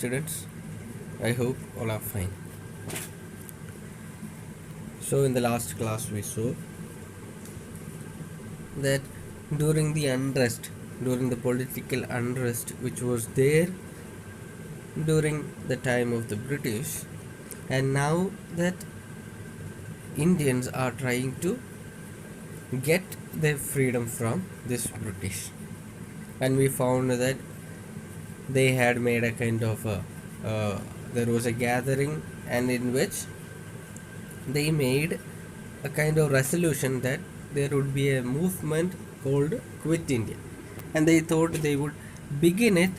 students? I hope all are fine. So, in the last class, we saw that during the unrest, during the political unrest which was there during the time of the British, and now that Indians are trying to get their freedom from this British, and we found that they had made a kind of there was a gathering, and in which they made a kind of resolution that there would be a movement called Quit India, and they thought they would begin it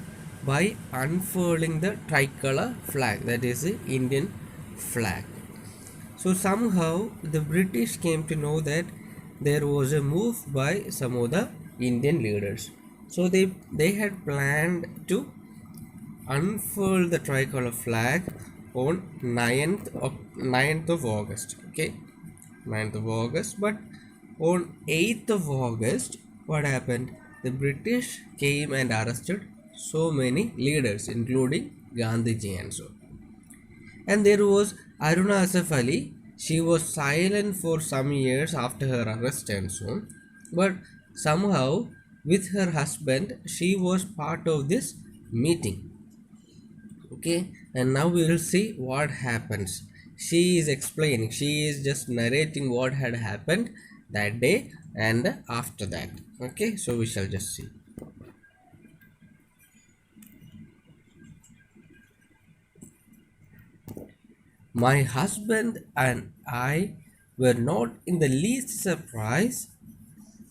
by unfurling the tricolor flag, that is the Indian flag. So somehow the British came to know that there was a move by some of the Indian leaders. So they had planned to unfurl the tricolor flag on 9th of August. Okay, 9th of August. But on 8th of August, what happened? The British came and arrested so many leaders, including Gandhiji and so. And there was Aruna Asaf Ali. She was silent for some years after her arrest and so on. But somehow, with her husband, she was part of this meeting. Okay, and now we will see what happens. She is explaining, she is just narrating what had happened that day and after that. Okay, so we shall just see. My husband and I were not in the least surprised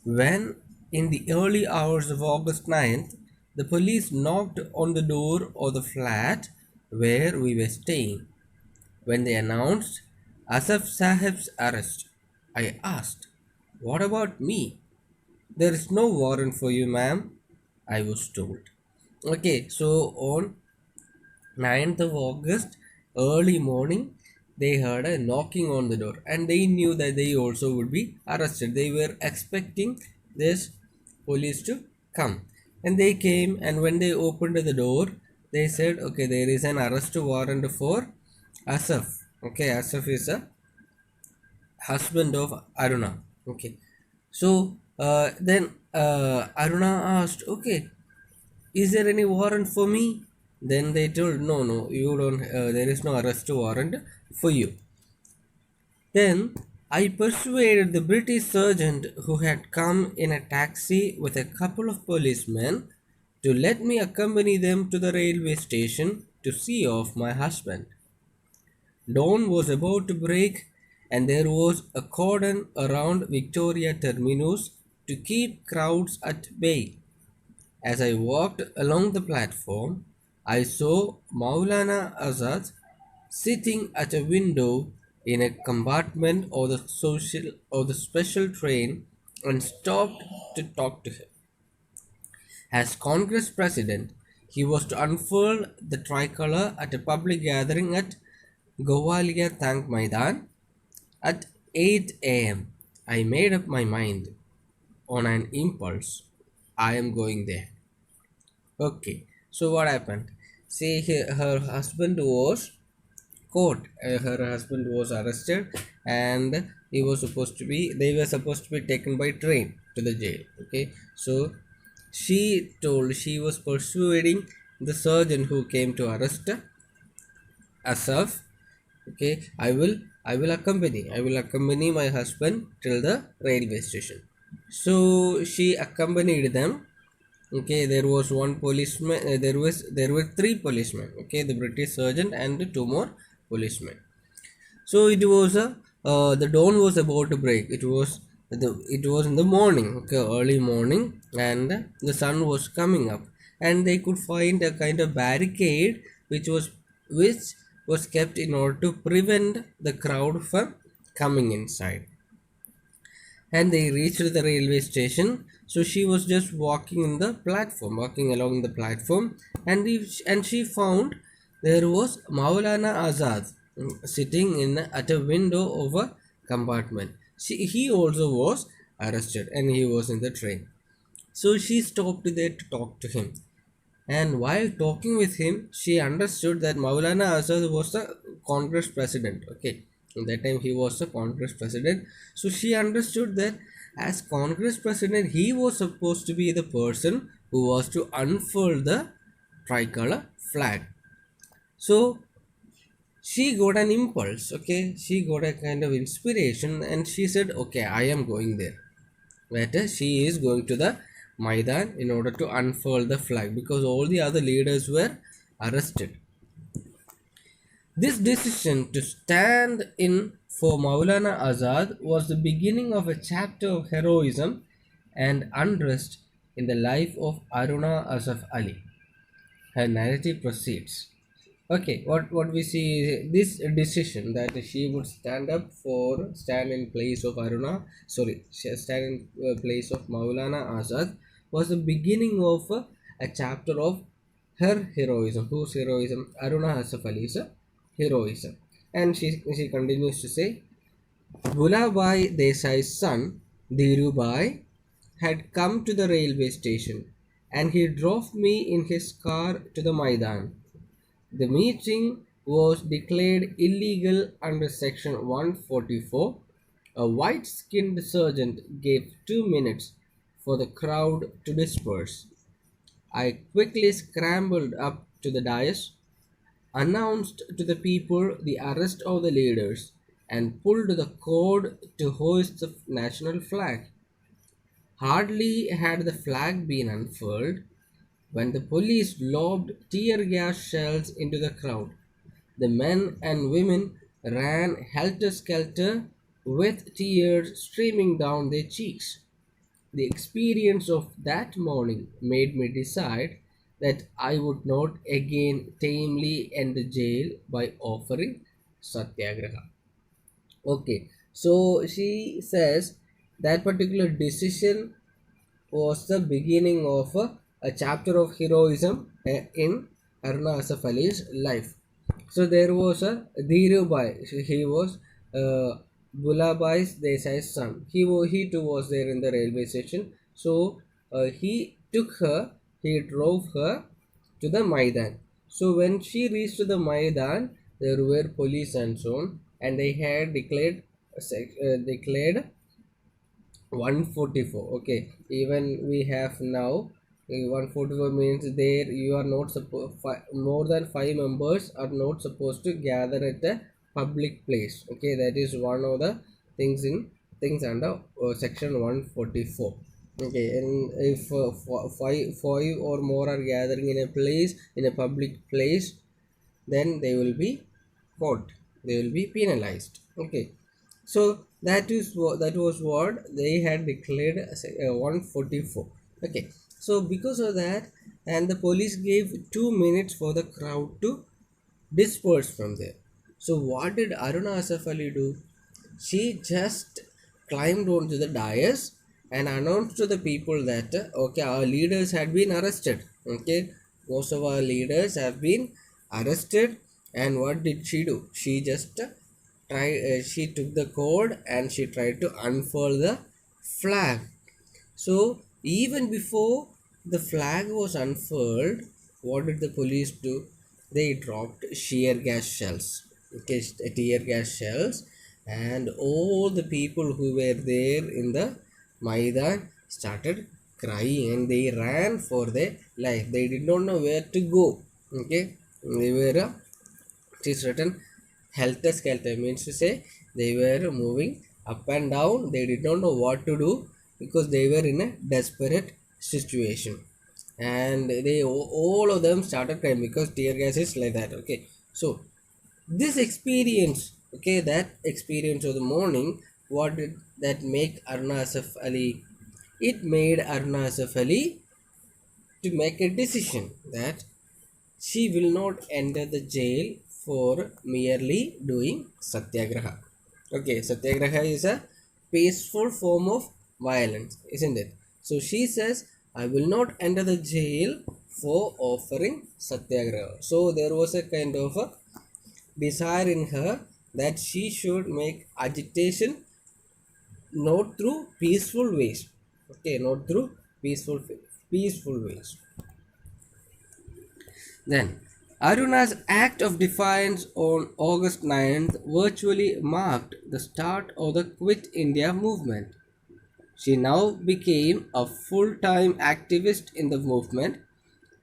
when, in the early hours of August 9th, the police knocked on the door of the flat where we were staying. When they announced Asaf Sahib's arrest, I asked, "What about me?" "There is no warrant for you, ma'am," I was told. Okay, so on 9th of August, early morning, they heard a knocking on the door, and they knew that they also would be arrested. They were expecting this police to come, and they came, and when they opened the door, they said, okay, there is an arrest warrant for Asaf. Okay, Asaf is a husband of Aruna. Okay, so then Aruna asked, okay, is there any warrant for me? Then they told, no, no, you don't, there is no arrest warrant for you. Then I persuaded the British sergeant, who had come in a taxi with a couple of policemen, to let me accompany them to the railway station to see off my husband. Dawn was about to break, and there was a cordon around Victoria Terminus to keep crowds at bay. As I walked along the platform, I saw Maulana Azad sitting at a window in a compartment of the special train, and stopped to talk to him. As Congress President, he was to unfurl the tricolor at a public gathering at Gowalia Tank Maidan at 8 a.m. I made up my mind on an impulse. I am going there. Okay, so what happened? See, her husband was caught. Her husband was arrested, and they were supposed to be taken by train to the jail. Okay, so she was persuading the surgeon who came to arrest Asaf. Okay, I will accompany my husband till the railway station. So she accompanied them. Okay, there was one policeman. There were three policemen. Okay, the British sergeant and two more policemen. So it was the dawn was about to break. It was in the morning. Okay, early morning, and the sun was coming up, and they could find a kind of barricade which was kept in order to prevent the crowd from coming inside. And they reached the railway station. So she was just walking along the platform, and she found there was Maulana Azad sitting at a window of a compartment. He also was arrested, and he was in the train. So she stopped there to talk to him. And while talking with him, she understood that Maulana Azad was the Congress president. Okay, at that time he was the Congress president. So she understood that as Congress president, he was supposed to be the person who was to unfurl the tricolor flag. So she got an impulse. Okay, she got a kind of inspiration, and she said, "Okay, I am going there." Later, she is going to the Maidan in order to unfurl the flag because all the other leaders were arrested. This decision to stand in for Maulana Azad was the beginning of a chapter of heroism and unrest in the life of Aruna Asaf Ali. Her narrative proceeds. Okay, what we see is this decision that she would stand in place of stand in place of Maulana Azad was the beginning of a chapter of her heroism. Whose heroism? Aruna Asaf Ali's heroism. And she continues to say, Gulabai Desai's son, Dhirubai, had come to the railway station and he drove me in his car to the Maidan. The meeting was declared illegal under Section 144. A white skinned sergeant gave 2 minutes for the crowd to disperse. I quickly scrambled up to the dais, announced to the people the arrest of the leaders, and pulled the cord to hoist the national flag. Hardly had the flag been unfurled when the police lobbed tear gas shells into the crowd. The men and women ran helter skelter with tears streaming down their cheeks. The experience of that morning made me decide that I would not again tamely end the jail by offering satyagraha. Okay, so she says that particular decision was the beginning of a chapter of heroism in Aruna Asaf Ali's life. So there was a Dhirubai. He was Gulabai Desai's son. He too was there in the railway station. So he drove her to the Maidan. So when she reached the Maidan, there were police and so on, and they had declared 144. Okay, even we have now 144 means there you are not supposed more than 5 members are not supposed to gather at a public place. Okay, that is one of the things under section 144. Okay, and if five or more are gathering in a place, in a public place, then they will be caught, they will be penalized. Okay, so that was what they had declared as 144. Okay, so because of that, and the police gave 2 minutes for the crowd to disperse from there. So what did Aruna Asaf Ali do? She just climbed onto the dais and announced to the people that okay, our leaders had been arrested. Okay, most of our leaders have been arrested. And what did she do? She just she took the cord and she tried to unfurl the flag. So even before the flag was unfurled, what did the police do? They dropped shear gas shells. Okay, tear gas shells, and all the people who were there in the Maidan started crying and they ran for their life. They did not know where to go. Okay, they were it is written helter skelter, means to say they were moving up and down. They did not know what to do because they were in a desperate situation, and they all of them started crying because tear gas is like that. Okay, so this experience, okay, that experience of the morning, what did that make Aruna Asaf Ali? It made Aruna Asaf Ali to make a decision that she will not enter the jail for merely doing satyagraha. Okay, satyagraha is a peaceful form of violence, isn't it? So she says, I will not enter the jail for offering satyagraha. So there was a kind of a desire in her that she should make agitation not through peaceful ways. Okay, not through peaceful ways. Then, Aruna's act of defiance on August 9th virtually marked the start of the Quit India movement. She now became a full time activist in the movement,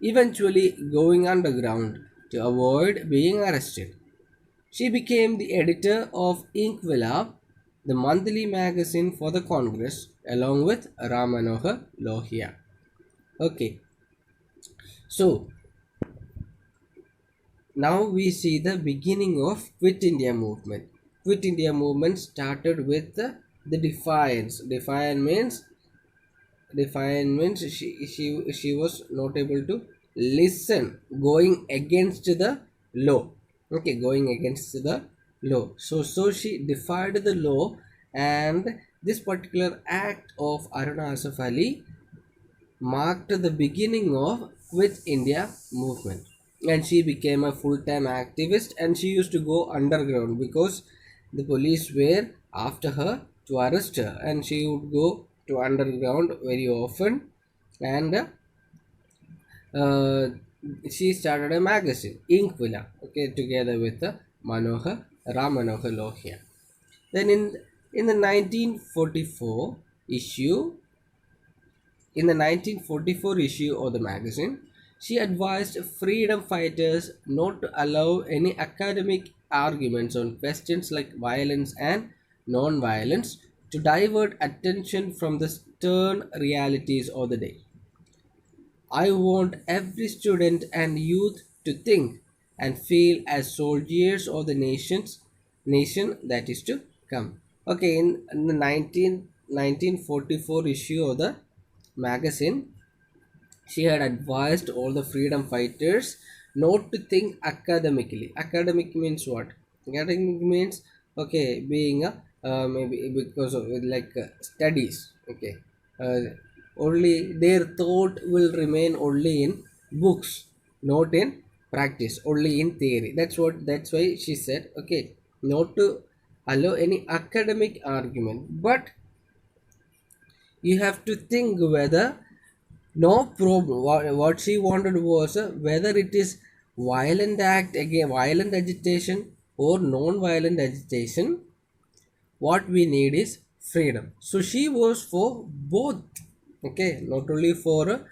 eventually going underground to avoid being arrested. She became the editor of Inkvilab, the monthly magazine for the Congress, along with Ram Manohar Lohia. Okay, so now we see the beginning of Quit India movement. Quit India movement started with the defiance. Defiance means she was not able to listen, going against the law. Okay, going against the law. So she defied the law, and this particular act of Aruna Asaf Ali marked the beginning of Quit India movement. And she became a full-time activist, and she used to go underground because the police were after her to arrest her, and she would go to underground very often. And uh, she started a magazine, Inkvila, okay, together with Manohar Ram Manohar Lohia. Then in the 1944 issue in the 1944 issue of the magazine, she advised freedom fighters not to allow any academic arguments on questions like violence and non-violence to divert attention from the stern realities of the day. I want every student and youth to think and feel as soldiers of the nation that is to come. Okay, in the 1944 issue of the magazine, she had advised all the freedom fighters not to think academically. Academic means what? Academic means, okay, being a maybe because of studies. Okay, only their thought will remain only in books, not in practice, only in theory. That's why she said, okay, not to allow any academic argument, but you have to think whether no problem. What she wanted was whether it is violent act again, violent agitation or non-violent agitation. What we need is freedom. So she was for both. Okay, not only for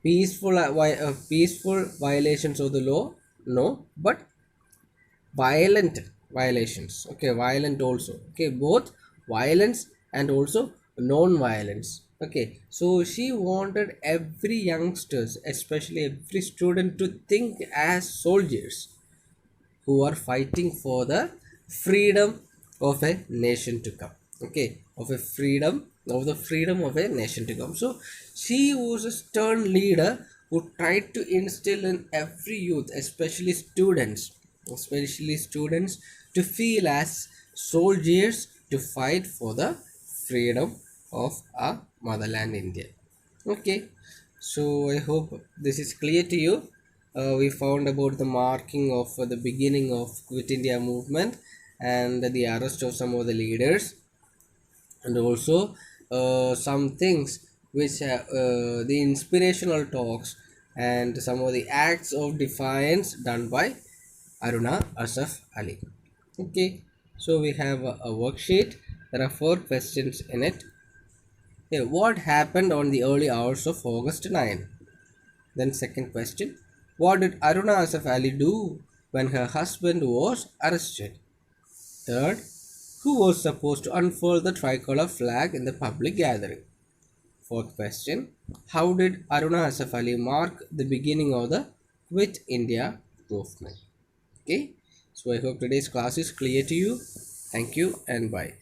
peaceful violations of the law, no, but violent violations. Okay, violent also. Okay, both violence and also non-violence. Okay, so she wanted every youngsters, especially every student, to think as soldiers who are fighting for the freedom of a nation to come. Okay, of the freedom of a nation to come. So she was a stern leader who tried to instill in every youth, especially students to feel as soldiers to fight for the freedom of our motherland India. Okay, so I hope this is clear to you. We found about the marking of the beginning of Quit India movement and the arrest of some of the leaders, and also some things which the inspirational talks and some of the acts of defiance done by Aruna Asaf Ali. Okay, so we have a worksheet. There are 4 questions in it. Okay, what happened on the early hours of August 9? Then second question, what did Aruna Asaf Ali do when her husband was arrested? Third, who was supposed to unfurl the tricolor flag in the public gathering? Fourth question, how did Aruna Asaf Ali mark the beginning of the Quit India movement? Okay, so I hope today's class is clear to you. Thank you and bye.